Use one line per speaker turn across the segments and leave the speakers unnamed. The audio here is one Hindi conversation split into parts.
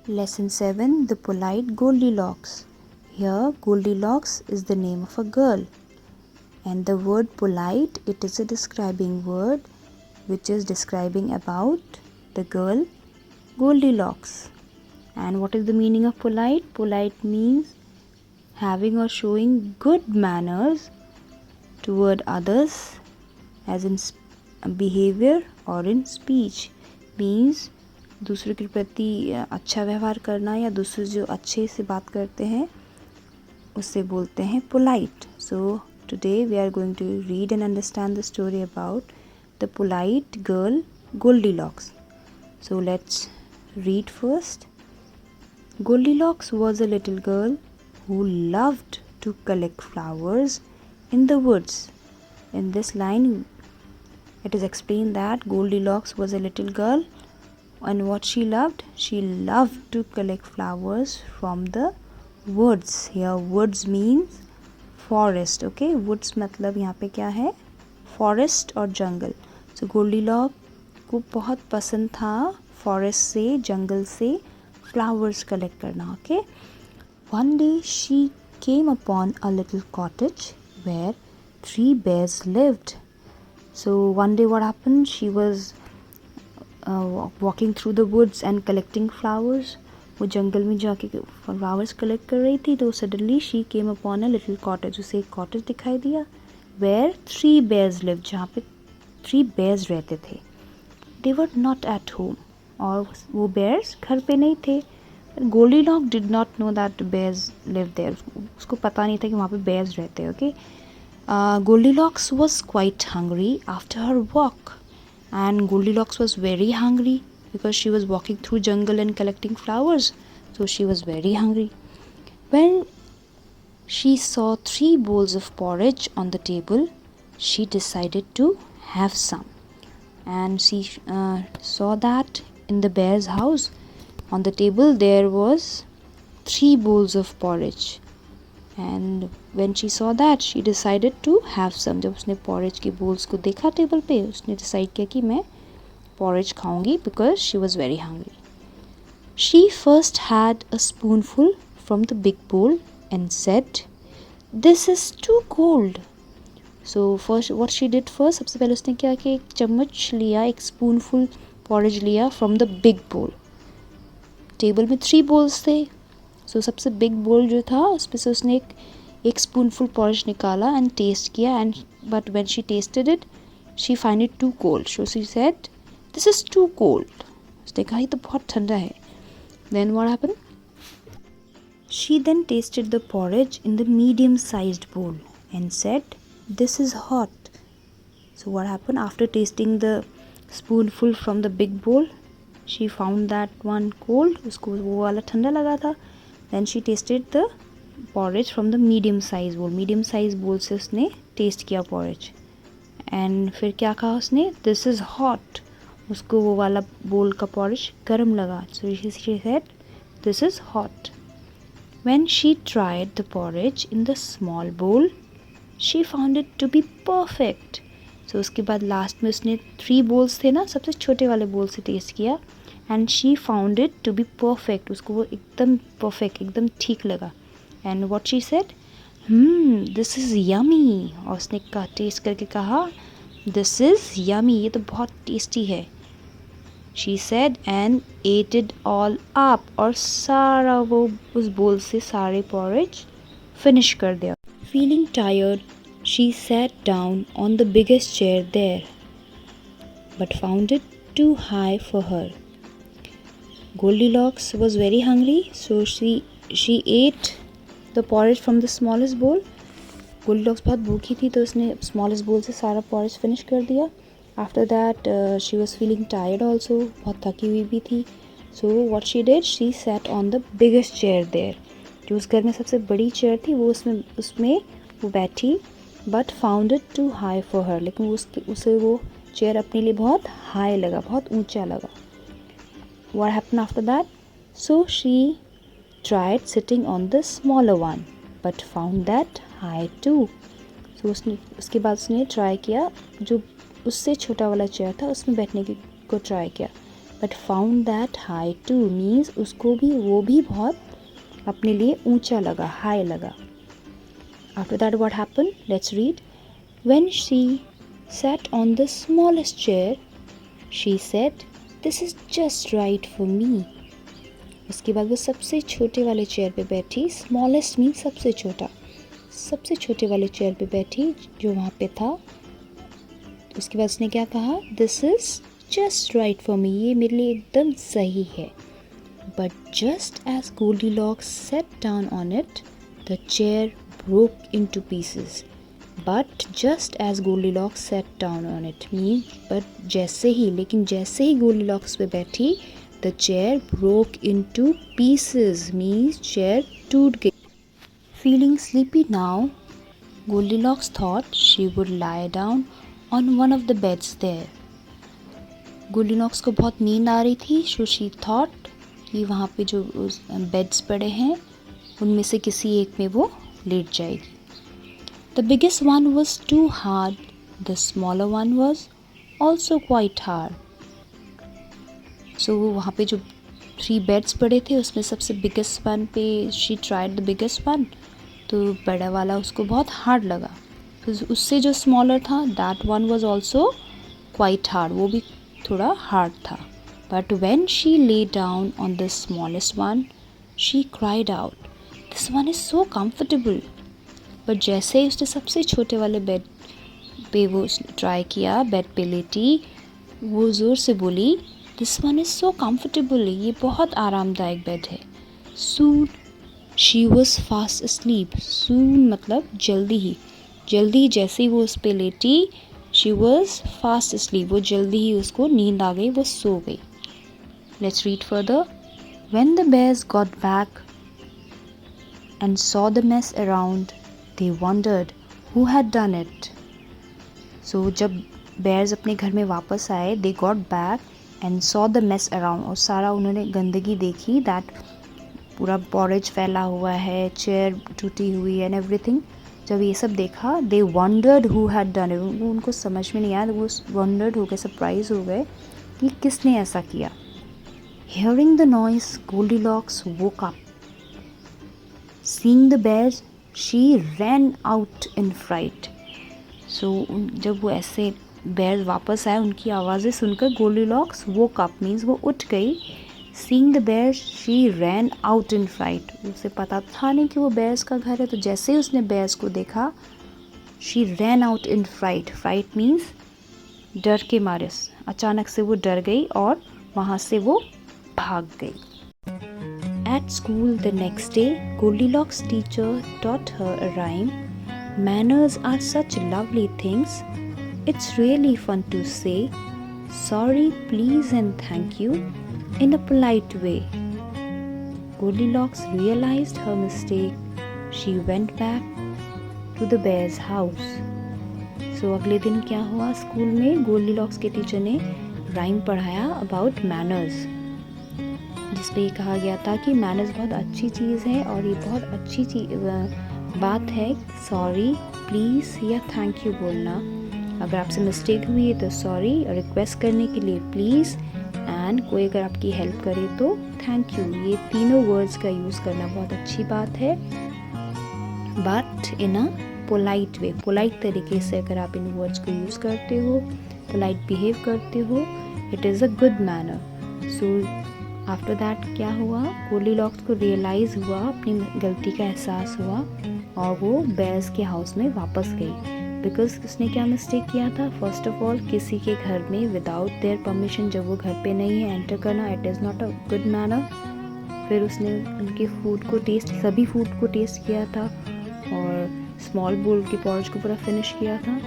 Lesson 7, The Polite Goldilocks. Here, Goldilocks is the name of a girl. And the word polite, it is a describing word which is describing about the girl Goldilocks. And what is the meaning of polite? Polite means having or showing good manners toward others, as in behavior or in speech. Means दूसरों के प्रति अच्छा व्यवहार करना या दूसरे जो अच्छे से बात करते हैं उससे बोलते हैं polite. So today we are going to read and understand the story about the polite girl Goldilocks. So let's read first. Goldilocks was a little girl who loved to collect flowers in the woods. In this line it is explained that Goldilocks was a little girl, and what she loved to collect flowers from the woods. Here woods means forest. Okay, woods मतलब यहाँ पे क्या है, forest और jungle. So Goldilocks को बहुत पसंद था forest से, jungle से flowers collect करना. Okay, one day she came upon a little cottage where 3 bears lived. So one day what happened, she was walking through the woods and collecting flowers. वो जंगल में जाके फ्लावर्स कलेक्ट कर रही थी तो suddenly she came upon a little cottage. उसे एक कॉटेज दिखाई दिया वेयर 3 bears लिव, जहाँ पे 3 bears रहते थे. They were not at home, और वो bears घर पे नहीं थे. Goldilocks did not know that bears live there. उसको पता नहीं था कि वहाँ पे bears रहते हैं. Okay, Goldilocks was quite hungry after her walk, and Goldilocks was very hungry because she was walking through jungle and collecting flowers, so she was very hungry. When she saw 3 bowls of porridge on the table, she decided to have some, and she saw that in the bear's house on the table there was 3 bowls of porridge. And when she saw that, she decided to have some. जब उसने porridge के bowls को देखा टेबल पे, उसने decide किया कि मैं porridge खाऊंगी because she was very hungry. She first had a spoonful from the big bowl and said, "This is too cold." So first what she did first, सबसे पहले उसने क्या कि एक चम्मच लिया, एक spoonful porridge लिया from the big bowl. Table में 3 bowls थे, सो सबसे बिग बोल जो था उस पर से उसने एक स्पूनफुल पॉरिज निकाला एंड टेस्ट किया. And but when she tested it she find it too cold. So she said this is too cold. उसने कहा ये तो बहुत ठंडा है. Then what happened, she then tested the porridge in the medium sized bowl and said this is hot. So what happened, after testing the spoonful from the big bowl she found that one cold. उसको वो वाला ठंडा लगा था. Then she tasted the porridge from the medium size bowl. Medium size bowl से उसने taste किया porridge. And फिर क्या कहा उसने, this is hot. उसको वो वाला bowl का porridge गर्म लगा. So she said, this is hot. When she tried the porridge in the small bowl, she found it to be perfect. So उसके बाद लास्ट में उसने 3 bowls थे ना, सबसे छोटे वाले bowl से taste किया. And she found it to be perfect. उसको वो एकदम परफेक्ट, एकदम ठीक लगा. And what she said, this is yummy. और उसने कहा, टेस्ट करके कहा, दिस इज़ यमी, ये तो बहुत टेस्टी है. She said and at it all up. और सारा वो उस बोल से सारे पॉरेज फिनिश कर दिया. Feeling tired she sat down on the biggest chair there but found it too high for her. Goldilocks was very hungry, so she ate the porridge from the smallest bowl. Goldilocks बहुत भूखी थी तो उसने smallest bowl से सारा porridge finish कर दिया. After that she was feeling tired also, बहुत थकी हुई भी थी. So what she did, she sat on the biggest chair there. जो उस घर में सबसे बड़ी chair थी वो उसमें वो बैठी, but found it too high for her. लेकिन उसे वो chair अपने लिए बहुत high लगा, बहुत ऊंचा लगा. What happened after that? So she tried sitting on the smaller one, but found that high too. So उसके बाद उसने ट्राई किया जो उससे छोटा वाला चेयर था उसमें बैठने को ट्राई किया. but found that high too means उसको भी वो भी बहुत अपने लिए ऊंचा लगा, high लगा. After that what happened? Let's read. When she sat on the smallest chair, she said, "This is just right for me." उसके बाद वो सबसे छोटे वाले चेयर पे बैठी. स्मॉलेस्ट मीन्स सबसे छोटा. सबसे छोटे वाले चेयर पे बैठी जो वहाँ पे था. उसके बाद उसने क्या कहा? This is just right for me. ये मेरे लिए एकदम सही है. But just as Goldilocks set down on it, the chair broke into pieces. But just as Goldilocks set down on it mean but जैसे ही, लेकिन जैसे ही गोल्डीलॉक्स पे बैठी, the chair broke into pieces means chair टूट गई. Feeling sleepy now, Goldilocks thought she would lie down on one of the beds there. Goldilocks को बहुत नींद आ रही थी, so she thought कि वहाँ पे जो बेड्स पड़े हैं उनमें से किसी एक में वो लेट जाएगी. The biggest one was too hard. The smaller one was also quite hard. So वहाँ पे जो 3 बेड्स पड़े थे उसमें सबसे बिगेस्ट वन पे she tried the biggest one. तो बड़ा वाला उसको बहुत हार्ड लगा. तो उससे जो स्मॉलर था, that one was also quite hard. वो भी थोड़ा हार्ड था. But when she lay down on the smallest one, she cried out, this one is so comfortable. But जैसे ही उसने सबसे छोटे वाले बेड पे वो ट्राई किया, बेड पे लेटी, वो ज़ोर से बोली, this one is so comfortable. ये बहुत आरामदायक बेड है. सून शी वॉज फास्ट अस्लीप. सून मतलब जल्दी ही. जल्दी जैसे ही वो उस पर लेटी, शी वॉज फास्ट अस्लीप. वो जल्दी ही उसको नींद आ गई, वो सो गई. Let's read further. When the bears got back and saw the mess around, they wondered who had done it. सो जब बेयर्स अपने घर में वापस आए, they got back and saw the mess around, और सारा उन्होंने गंदगी देखी. दैट पूरा पॉरेज फैला हुआ है, चेयर टूटी हुई एंड एवरीथिंग. जब ये सब देखा, they wondered who had done it. उनको समझ में नहीं आया. वो वंडर्ड हो गए, सरप्राइज हो गए कि किसने ऐसा किया. Hearing the noise, Goldilocks woke up. Seeing the bears, she ran out in fright. So जब वो ऐसे बेयर्स वापस आए, उनकी आवाज़ें सुनकर गोल्डीलॉक्स वोक अप मीन्स वो उठ गई. Seeing the bears, she ran out in fright. उसे पता था नहीं कि वो बेयर्स का घर है. तो जैसे ही उसने बेयर्स को देखा, she ran out in fright. Fright means डर के मारे. अचानक से वो डर गई और वहाँ से वो भाग गई. At school the next day, Goldilocks' teacher taught her a rhyme. Manners are such lovely things. It's really fun to say sorry, please and thank you in a polite way. Goldilocks realized her mistake. She went back to the bear's house. So अगले दिन क्या हुआ? स्कूल में गोल्डीलॉक्स के टीचर ने राइम पढ़ाया अबाउट मैनर्स, जिसपे ये कहा गया था कि मैनर्स बहुत अच्छी चीज़ है और ये बहुत अच्छी बात है सॉरी, प्लीज़ या थैंक यू बोलना. अगर आपसे मिस्टेक हुई है तो सॉरी, रिक्वेस्ट करने के लिए प्लीज़, एंड कोई अगर आपकी हेल्प करे तो थैंक यू. ये तीनों वर्ड्स का यूज़ करना बहुत अच्छी बात है, but in a polite way. Polite तरीके से अगर आप इन वर्ड्स को यूज़ करते हो, पोलाइट बिहेव करते हो, it is a good manner. So after that क्या हुआ? गोल्डीलॉक्स को रियलाइज़ हुआ, अपनी गलती का एहसास हुआ और वो बेयर्स के हाउस में वापस गई. बिकॉज उसने क्या मिस्टेक किया था? फर्स्ट ऑफ ऑल, किसी के घर में विदाउट देयर परमिशन जब वो घर पे नहीं है एंटर करना, it is not a good manner. फिर उसने उनके फूड को टेस्ट, सभी फूड को टेस्ट किया था और स्मॉल बोल के पॉरेज को पूरा फिनिश किया था.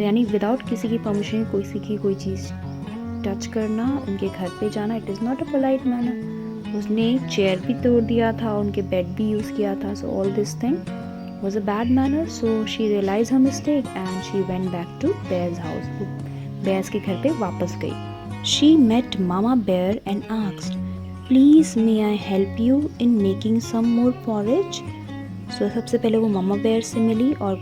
यानी विदाउट किसी की परमिशन किसी की कोई चीज़ टच करना, उनके घर पे जाना, it is not a polite manner. उसने चेयर भी तोड़ दिया था, उनके बेड भी यूज़ किया था. So all this thing was a bad manner. So she realized her mistake and she went back to Bear's house. Bear's के घर पे वापस गई. She met Mama Bear and asked, "Please, may I help you in making some more porridge?" So सबसे पहले वो मामा बेयर से मिली और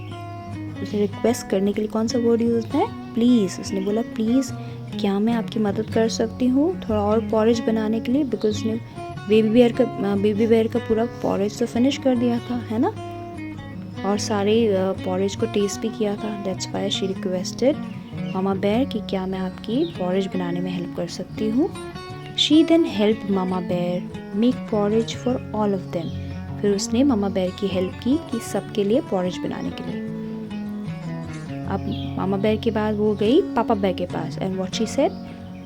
उसे रिक्वेस्ट करने के लिए कौन सा वर्ड यूज होता है? प्लीज़. उसने बोला प्लीज़ क्या मैं आपकी मदद कर सकती हूँ थोड़ा और पॉरेज बनाने के लिए, बिकॉज उसने बेबी बेयर का पूरा पॉरेज तो फिनिश कर दिया था, है ना, और सारे पॉरेज को टेस्ट भी किया था। That's why she requested mama bear कि क्या मैं आपकी पॉरेज बनाने में हेल्प कर सकती हूँ। She then help mama bear make porridge for all of them. फिर उसने मामा बेयर की हेल्प की कि सबके लिए पॉरेज बनाने के लिए। अब मामा बेयर के बाद वो गई पापा बेयर के पास, and what she said,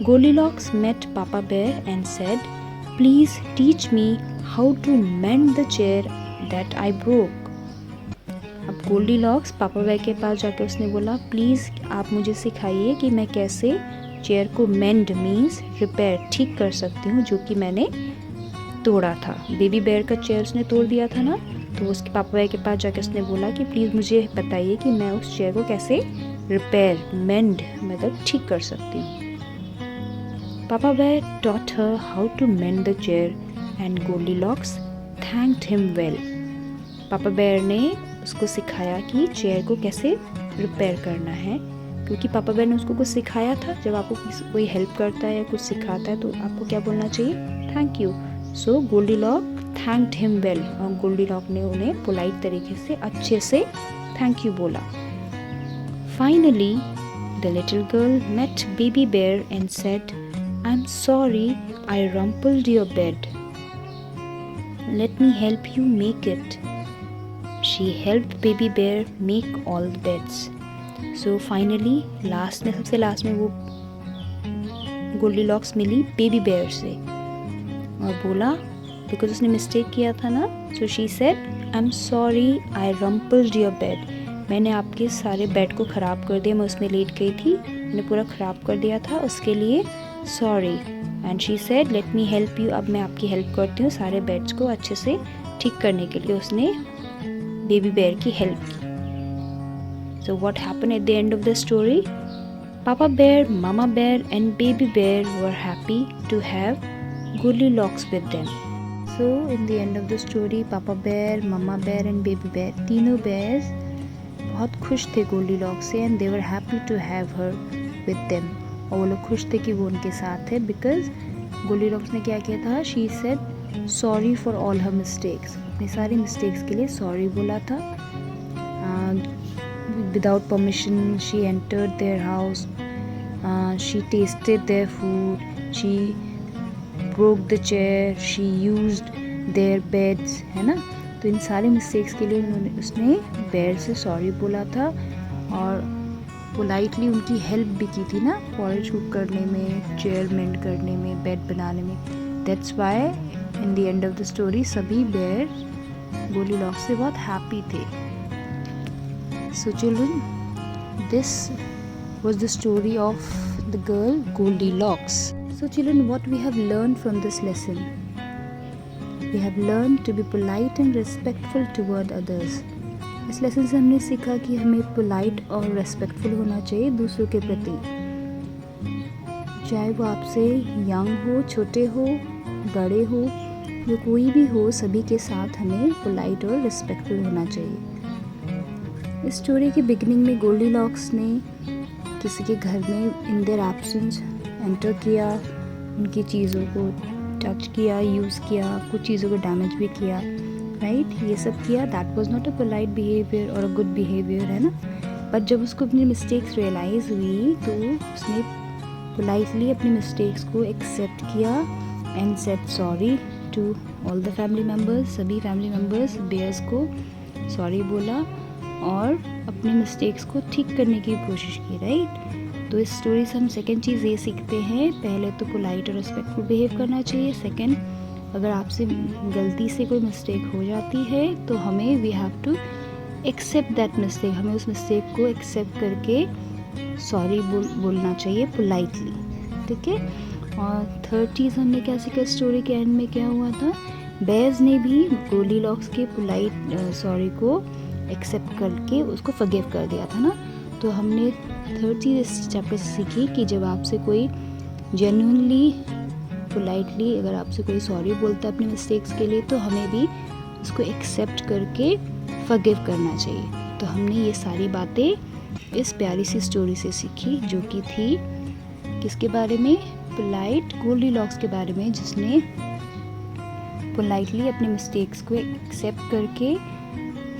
Goldilocks met Papa Bear and said, please teach me how to mend the chair that I broke. अब गोल्डीलॉक्स पापा बेयर के पास जाकर उसने बोला, प्लीज़ आप मुझे सिखाइए कि मैं कैसे चेयर को मेंड मीन्स रिपेयर, ठीक कर सकती हूँ, जो कि मैंने तोड़ा था। बेबी बेयर का चेयर उसने तोड़ दिया था ना, तो उसके पापा बेयर के पास जाकर उसने बोला कि प्लीज़ मुझे बताइए कि मैं उस चेयर को कैसे रिपेयर, मेंड मतलब ठीक कर सकती हूँ। Papa bear taught her how to mend the chair and Goldilocks thanked him well. Papa bear ने उसको सिखाया कि चेयर को कैसे रिपेयर करना है, क्योंकि पापा बेयर ने उसको कुछ सिखाया था। जब आपको कोई हेल्प करता है या कुछ सिखाता है तो आपको क्या बोलना चाहिए, thank you. So Goldilock thanked him well, और गोल्डीलॉक ने उन्हें पोलाइट तरीके से अच्छे से थैंक यू बोला। Finally the little girl met Baby Bear and said, I am sorry I rumpled your bed, let me help you make it. She helped baby bear make all the beds. So finally last में, सबसे लास्ट में वो गोल्डीलॉक्स मिली बेबी बेयर से और बोला, बिकॉज उसने मिस्टेक किया था ना, so she said, I am sorry I rumpled your bed, मैंने आपके सारे बेड को ख़राब कर दिया, मैं उसमें लेट गई थी, मैंने पूरा ख़राब कर दिया था, उसके लिए sorry. And she said, late me help you, अब मैं आपकी हेल्प करती हूँ सारे बेड्स को अच्छे से ठीक करने के लिए उसने बेबी बेयर की हेल्प की। So what happened at the end of the story? Papa Bear, Mama Bear and Baby Bear were happy to have Goldilocks with them. So in the end of the story, Papa Bear, Mama Bear and Baby Bear, तीनों bears बहुत खुश थे गोल्डीलॉक्स से, and they were happy to have her with them. और वो लोग खुश थे कि वो उनके साथ है, because गोल्डीलॉक्स ने क्या किया था, she said sorry for all her mistakes, अपनी सारी मिस्टेक्स के लिए सॉरी बोला था। Without permission she entered their house, she tasted their food, she broke the chair, she used their beds, है ना। तो इन सारे मिस्टेक्स के लिए उसने बेयर से सॉरी बोला था और पोलाइटली उनकी हेल्प भी की थी ना, पॉरेज कुक करने में, चेयर मेंड करने में, बेड बनाने में। That's why in the end of the story सभी बेयर गोल्डीलॉक्स से बहुत हैप्पी थे। So children, this was the story of the girl Goldilocks. So children, what we have learned from this lesson? We have learned to be polite and respectful toward others. इस लेसन से हमने सीखा कि हमें पोलाइट और रेस्पेक्टफुल होना चाहिए दूसरों के प्रति, चाहे वो आपसे यंग हो, छोटे हो, बड़े हो, या कोई भी हो, सभी के साथ हमें पोलाइट और रिस्पेक्टफुल होना चाहिए। इस स्टोरी के बिगिनिंग में गोल्डीलॉक्स ने किसी के घर में इन देयर एब्सेंस एंटर किया, उनकी चीज़ों को टच किया, यूज़ किया, कुछ चीज़ों को डैमेज भी किया, राइट, ये सब किया। That was not a polite behaviour और अ गुड बिहेवियर, है ना। बट जब उसको अपनी मिस्टेक्स रियलाइज़ हुई तो उसने पोलाइटली अपनी मिस्टेक्स को एक्सेप्ट किया and said sorry to all the family members, सभी फैमिली मेम्बर्स बेयर्स को सॉरी बोला और अपनी मिस्टेक्स को ठीक करने की कोशिश की, राइट। तो इस स्टोरी से हम सेकंड चीज़ ये सीखते हैं, पहले तो पोलाइट और रिस्पेक्टफुल बिहेव करना चाहिए। सेकंड, अगर आपसे गलती से कोई मिस्टेक हो जाती है तो हमें we have to accept that mistake, हमें उस मिस्टेक को एक्सेप्ट करके सॉरी बोलना चाहिए पोलाइटली, ठीक है। और थर्ड चीज़ हमने क्या सीखा, स्टोरी के एंड में क्या हुआ था, बेयर्स ने भी गोल्डीलॉक्स के पोलाइट सॉरी को एक्सेप्ट करके उसको फॉरगिव कर दिया था ना। तो हमने थर्ड चीज़ इस चैप्टर से सीखी कि जब आपसे कोई जेन्युइनली पोलाइटली अगर आपसे कोई सॉरी बोलता है अपने मिस्टेक्स के लिए तो हमें भी उसको एक्सेप्ट करके फॉरगिव करना चाहिए। तो हमने ये सारी बातें इस प्यारी सी स्टोरी से सीखी जो कि थी किसके बारे में? पोलाइट गोल्डीलॉक्स के बारे में, जिसने पोलाइटली अपने मिस्टेक्स को एक्सेप्ट करके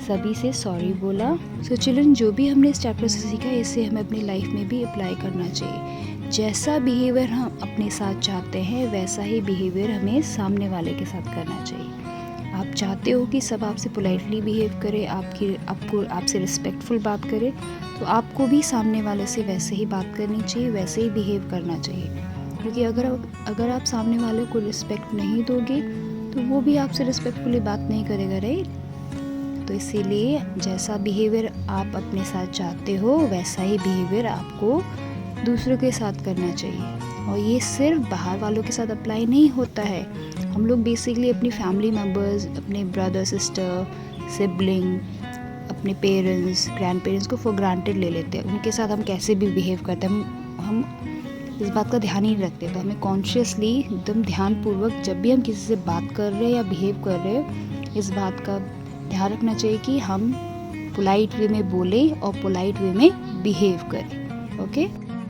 सभी से सॉरी बोला। सो चिल्ड्रन, जो भी हमने इस चैप्टर से सीखा इसे हमें अपनी लाइफ में भी अप्लाई करना चाहिए। जैसा बिहेवियर हम अपने साथ चाहते हैं वैसा ही बिहेवियर हमें सामने वाले के साथ करना चाहिए। आप चाहते हो कि सब आपसे पोलाइटली बिहेव करे, आपसे रिस्पेक्टफुल बात करे, तो आपको भी सामने वाले से वैसे ही बात करनी चाहिए, वैसे ही बिहेव करना चाहिए। क्योंकि अगर आप सामने वाले को रिस्पेक्ट नहीं दोगे तो वो भी आपसे रिस्पेक्टफुली बात नहीं करेगा, राइट? तो इसीलिए जैसा बिहेवियर आप अपने साथ चाहते हो वैसा ही बिहेवियर आपको दूसरों के साथ करना चाहिए। और ये सिर्फ बाहर वालों के साथ अप्लाई नहीं होता है। हम लोग बेसिकली अपनी फैमिली मेम्बर्स, अपने ब्रदर सिस्टर, सिबलिंग, अपने पेरेंट्स, ग्रैंड पेरेंट्स को फॉर ग्रांटेड ले लेते हैं। उनके साथ हम कैसे भी बिहेव करते हैं हम इस बात का ध्यान ही नहीं रखते। तो हमें कॉन्शियसली एकदम ध्यानपूर्वक जब भी हम किसी से बात कर रहे हैं या बिहेव कर रहे हैं इस बात का ध्यान रखना चाहिए कि हम पोलाइट वे में बोलें और पोलाइट वे में बिहेव करें। ओके।